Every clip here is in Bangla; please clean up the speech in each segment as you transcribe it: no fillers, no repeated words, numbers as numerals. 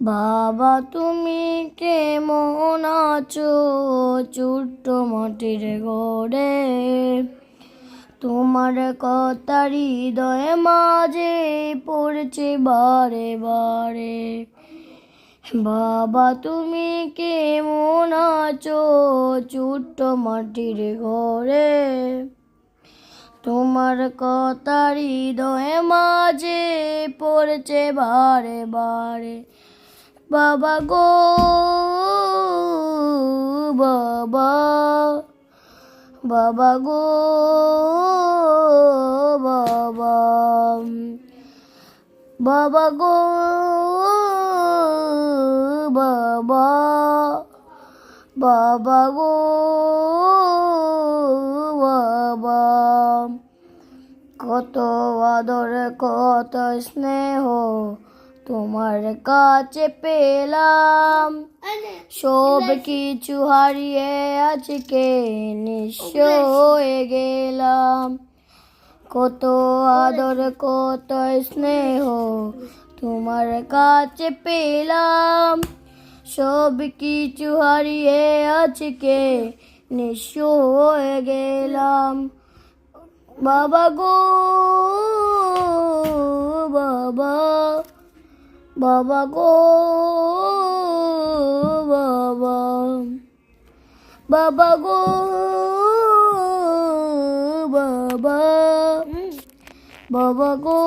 বাবা তুমি কেমন আছো ছোট্ট মাটির ঘরে, তোমার কথা হৃদয়ে মাঝে পড়ছে বারে বারে। বাবা তুমি কেমন আছো ছোট্ট মাটির ঘরে, তোমার কথা হৃদয়ে মাঝে পড়ছে বারে বারে। বাবা গো বাবা, বাবা গো বাবা, বাবা গো বাবা, বাবা গো বাবা। কত আদর কত স্নেহ তোমার কাছে পেলাম, সব কিছু হারিয়ে আজকে নিঃস্ব হয়ে গেলাম। কত আদর কত স্নেহ তোমার কাছে পেলাম, সব কিছু হারিয়ে আজকে নিঃস্ব হয়ে গেলাম। বাবা গো বাবা, বাবা গো বাবা, বাবা গো বাবা, বাবা গো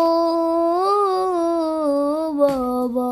বাবা।